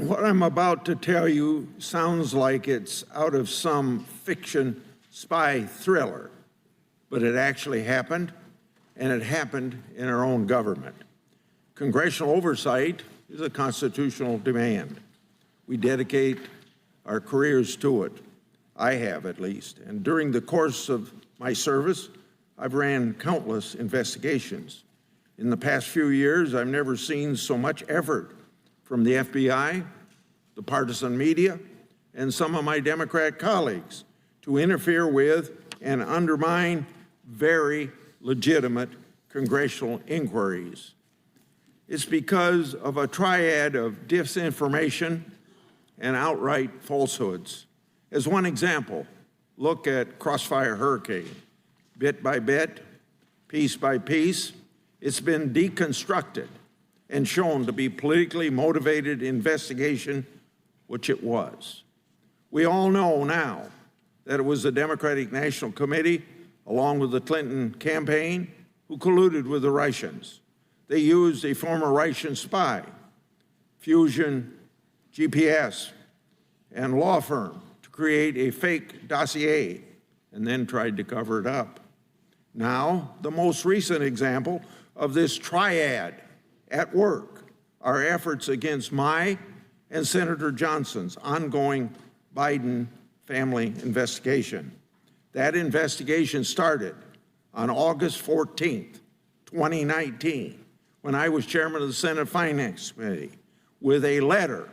What I'm about to tell you sounds like it's out of some fiction spy thriller, but it actually happened, and it happened in our own government. Congressional oversight is a constitutional demand. We dedicate our careers to it. I have, at least. And during the course of my service, I've ran countless investigations. In the past few years, I've never seen so much effort from the FBI, the partisan media, and some of my Democrat colleagues to interfere with and undermine very legitimate congressional inquiries. It's because of a triad of disinformation and outright falsehoods. As one example, look at Crossfire Hurricane. Bit by bit, piece by piece, it's been deconstructed and shown to be politically motivated investigation, which it was. We all know now that it was the Democratic National Committee, along with the Clinton campaign, who colluded with the Russians. They used a former Russian spy, Fusion GPS, and law firm to create a fake dossier and then tried to cover it up. Now, the most recent example of this triad at work are efforts against my and Senator Johnson's ongoing Biden family investigation. That investigation started on August 14th, 2019, when I was chairman of the Senate Finance Committee, with a letter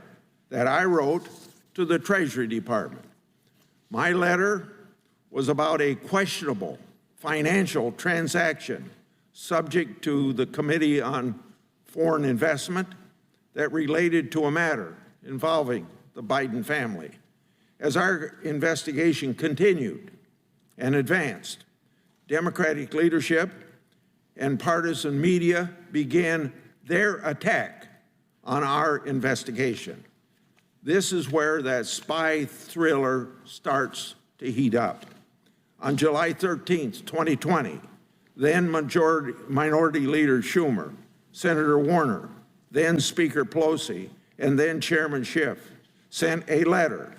that I wrote to the Treasury Department. My letter was about a questionable financial transaction subject to the Committee on Foreign Investment that related to a matter involving the Biden family. As our investigation continued and advanced, Democratic leadership and partisan media began their attack on our investigation. This is where that spy thriller starts to heat up. On July 13th, 2020, then Minority Leader Schumer, Senator Warner, then Speaker Pelosi, and then Chairman Schiff sent a letter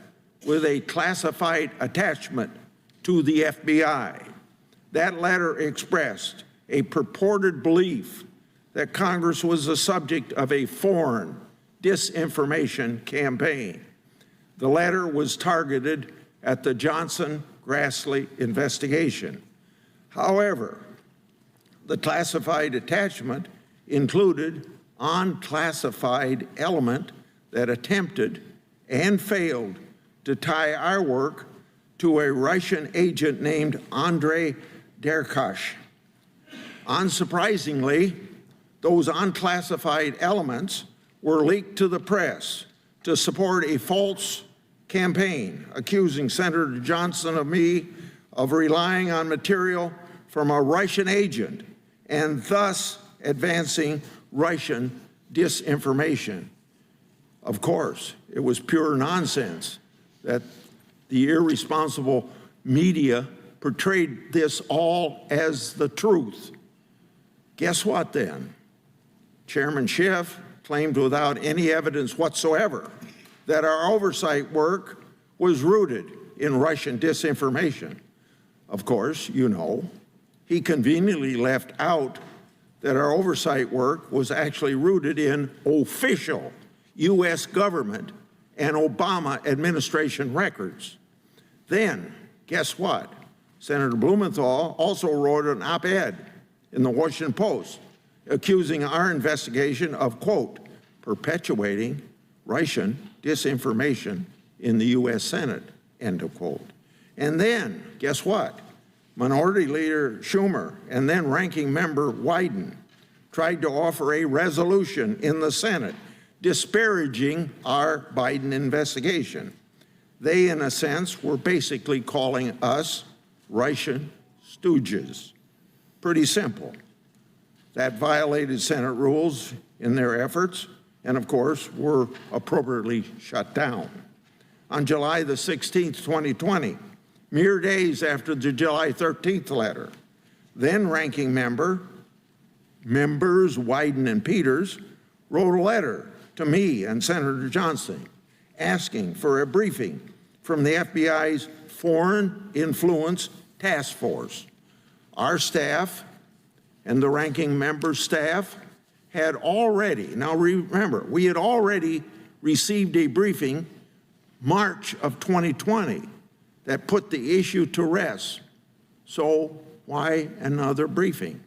with a classified attachment to the FBI. That letter expressed a purported belief that Congress was the subject of a foreign disinformation campaign. The letter was targeted at the Johnson-Grassley investigation. However, the classified attachment included unclassified element that attempted and failed to tie our work to a Russian agent named Andrei Derkach. Unsurprisingly, those unclassified elements were leaked to the press to support a false campaign accusing Senator Johnson of me of relying on material from a Russian agent and thus advancing Russian disinformation. Of course, it was pure nonsense that the irresponsible media portrayed this all as the truth. Guess what then? Chairman Schiff claimed without any evidence whatsoever that our oversight work was rooted in Russian disinformation. Of course, you know, he conveniently left out that our oversight work was actually rooted in official U.S. government and Obama administration records. Then, guess what? Senator Blumenthal also wrote an op-ed in the Washington Post accusing our investigation of, quote, perpetuating Russian disinformation in the U.S. Senate, end of quote. And then, guess what? Minority Leader Schumer and then Ranking Member Wyden tried to offer a resolution in the Senate disparaging our Biden investigation. They, in a sense, were basically calling us Russian stooges. Pretty simple. That violated Senate rules in their efforts and, of course, were appropriately shut down. On July the 16th, 2020, mere days after the July 13th letter, then ranking members Wyden and Peters wrote a letter to me and Senator Johnson, asking for a briefing from the FBI's Foreign Influence Task Force. Our staff and the ranking member's staff had already, now remember, we had already received a briefing March of 2020 that put the issue to rest. So why another briefing?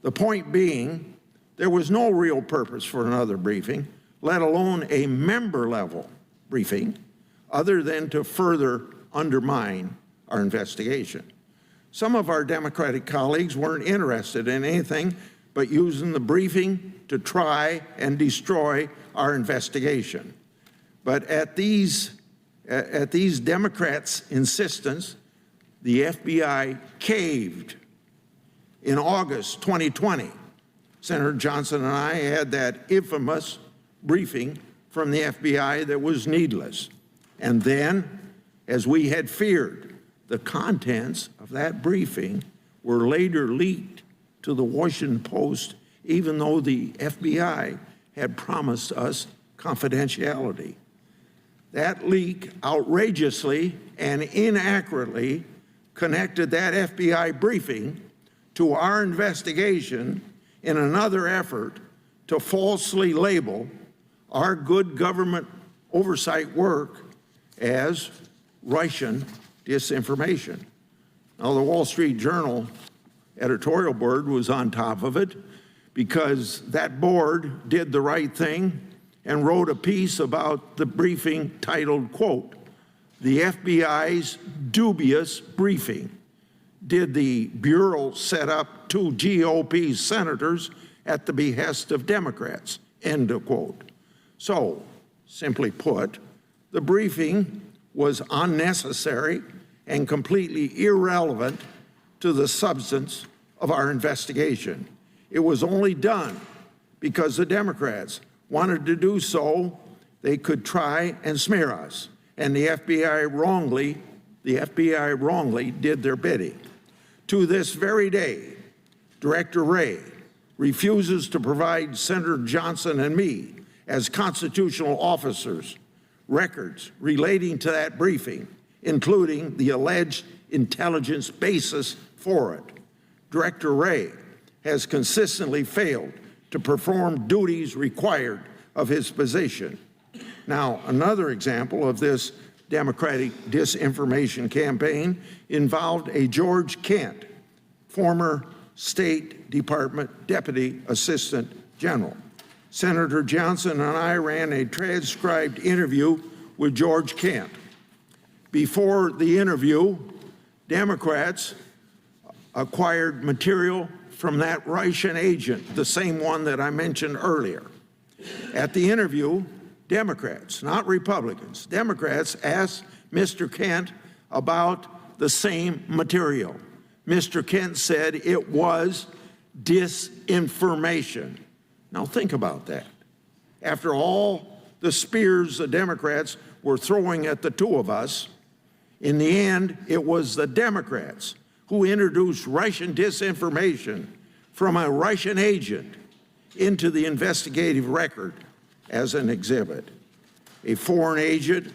The point being, there was no real purpose for another briefing, let alone a member-level briefing, other than to further undermine our investigation. Some of our Democratic colleagues weren't interested in anything but using the briefing to try and destroy our investigation. But at these Democrats' insistence, the FBI caved. In August 2020, Senator Johnson and I had that infamous briefing from the FBI that was needless. And then, as we had feared, the contents of that briefing were later leaked to the Washington Post, even though the FBI had promised us confidentiality. That leak outrageously and inaccurately connected that FBI briefing to our investigation in another effort to falsely label our good government oversight work as Russian disinformation. Now, the Wall Street Journal editorial board was on top of it because that board did the right thing and wrote a piece about the briefing titled, quote, "The FBI's dubious briefing. Did the Bureau set up two GOP senators at the behest of Democrats?" End of quote. So, simply put, the briefing was unnecessary and completely irrelevant to the substance of our investigation. It was only done because the Democrats wanted to do so. They could try and smear us, and the FBI wrongly did their bidding. To this very day, Director Wray refuses to provide Senator Johnson and me, as constitutional officers, records relating to that briefing, including the alleged intelligence basis for it. Director Wray has consistently failed to perform duties required of his position. Now, another example of this Democratic disinformation campaign involved a George Kent, former State Department Deputy Assistant General. Senator Johnson and I ran a transcribed interview with George Kent. Before the interview, Democrats acquired material from that Russian agent, the same one that I mentioned earlier. At the interview, Democrats, not Republicans, Democrats asked Mr. Kent about the same material. Mr. Kent said it was disinformation. Now think about that. After all the spears the Democrats were throwing at the two of us, in the end, it was the Democrats who introduced Russian disinformation from a Russian agent into the investigative record as an exhibit. A foreign agent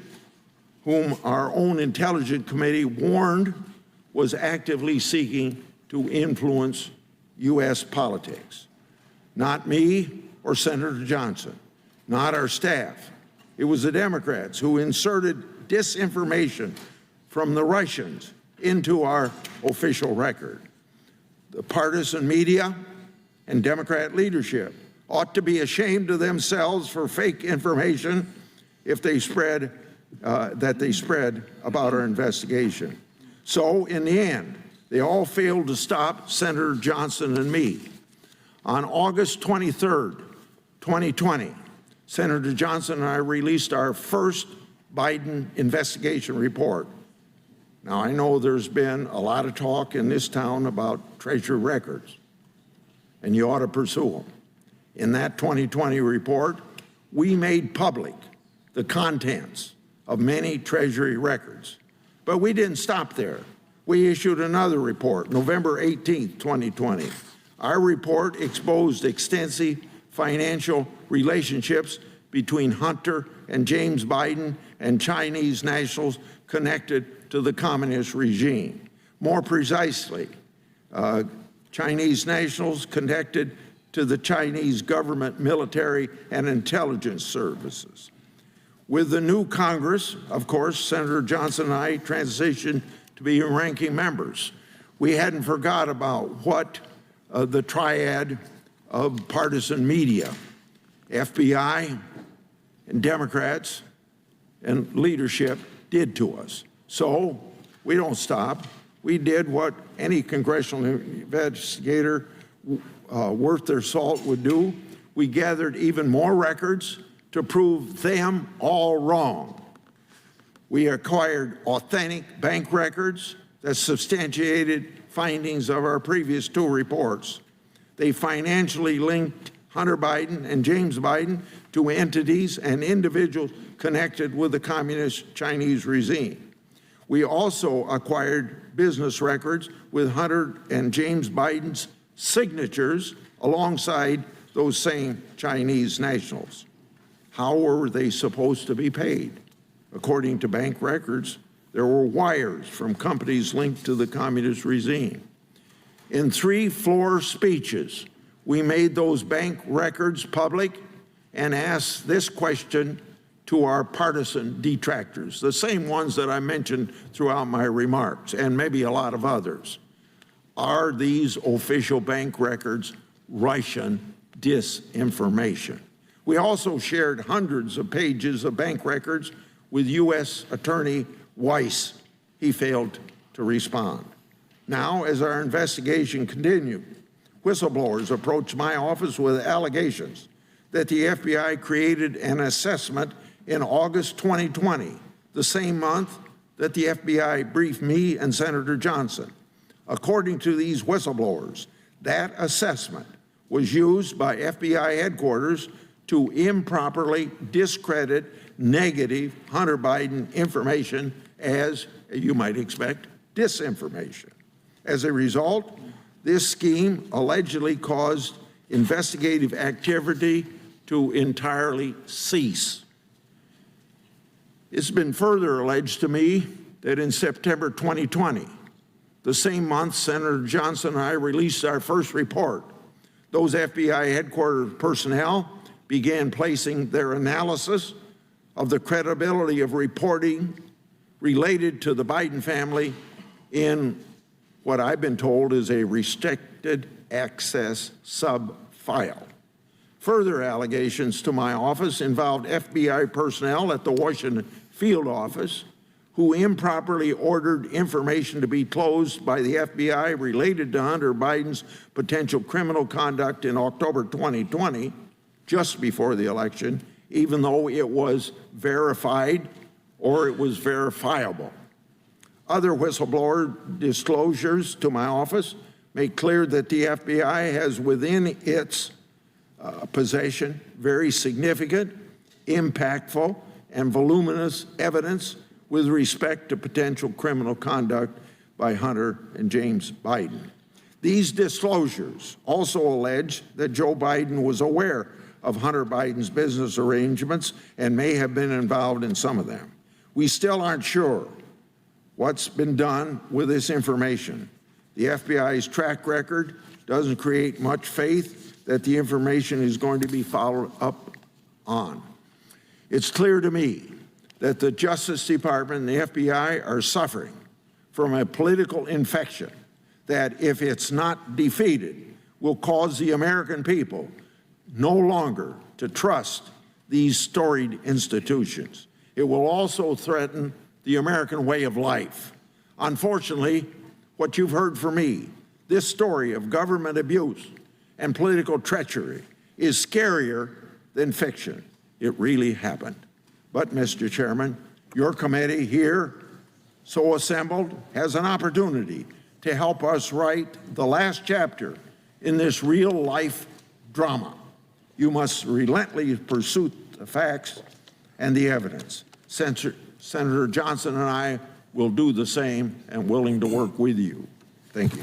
whom our own Intelligence Committee warned was actively seeking to influence U.S. politics. Not me or Senator Johnson, not our staff. It was the Democrats who inserted disinformation from the Russians into our official record. The partisan media and Democrat leadership ought to be ashamed of themselves for fake information if they spread about our investigation. So in the end, they all failed to stop Senator Johnson and me. On August 23rd, 2020, Senator Johnson and I released our first Biden investigation report. Now, I know there's been a lot of talk in this town about Treasury records, and you ought to pursue them. In that 2020 report, we made public the contents of many Treasury records. But we didn't stop there. We issued another report, November 18th, 2020. Our report exposed extensive financial relationships between Hunter and James Biden and Chinese nationals connected to the communist regime. More precisely, Chinese nationals connected to the Chinese government, military, and intelligence services. With the new Congress, of course, Senator Johnson and I transitioned to be ranking members. We hadn't forgot about what the triad of partisan media, FBI and Democrats and leadership did to us. So we don't stop. We did what any congressional investigator worth their salt would do. We gathered even more records to prove them all wrong. We acquired authentic bank records that substantiated findings of our previous two reports. They financially linked Hunter Biden and James Biden to entities and individuals connected with the communist Chinese regime. We also acquired business records with Hunter and James Biden's signatures alongside those same Chinese nationals. How were they supposed to be paid? According to bank records, there were wires from companies linked to the communist regime. In 3-floor speeches, we made those bank records public and asked this question to our partisan detractors, the same ones that I mentioned throughout my remarks, and maybe a lot of others. Are these official bank records Russian disinformation? We also shared hundreds of pages of bank records with U.S. Attorney Weiss. He failed to respond. Now, as our investigation continued, whistleblowers approached my office with allegations that the FBI created an assessment in August 2020, the same month that the FBI briefed me and Senator Johnson. According to these whistleblowers, that assessment was used by FBI headquarters to improperly discredit negative Hunter Biden information as, you might expect, disinformation. As a result, this scheme allegedly caused investigative activity to entirely cease. It's been further alleged to me that in September 2020, the same month Senator Johnson and I released our first report, those FBI headquarters personnel began placing their analysis of the credibility of reporting related to the Biden family in what I've been told is a restricted access sub-file. Further allegations to my office involved FBI personnel at the Washington field office who improperly ordered information to be closed by the FBI related to Hunter Biden's potential criminal conduct in October 2020, just before the election, even though it was verified or it was verifiable. Other whistleblower disclosures to my office make clear that the FBI has within its possession very significant, impactful, and voluminous evidence with respect to potential criminal conduct by Hunter and James Biden. These disclosures also allege that Joe Biden was aware of Hunter Biden's business arrangements and may have been involved in some of them. We still aren't sure what's been done with this information. The FBI's track record doesn't create much faith that the information is going to be followed up on. It's clear to me that the Justice Department and the FBI are suffering from a political infection that, if it's not defeated, will cause the American people no longer to trust these storied institutions. It will also threaten the American way of life. Unfortunately, what you've heard from me, this story of government abuse and political treachery, is scarier than fiction. It really happened. But, Mr. Chairman, your committee here, so assembled, has an opportunity to help us write the last chapter in this real-life drama. You must relentlessly pursue the facts and the evidence. Senator Johnson and I will do the same and willing to work with you. Thank you.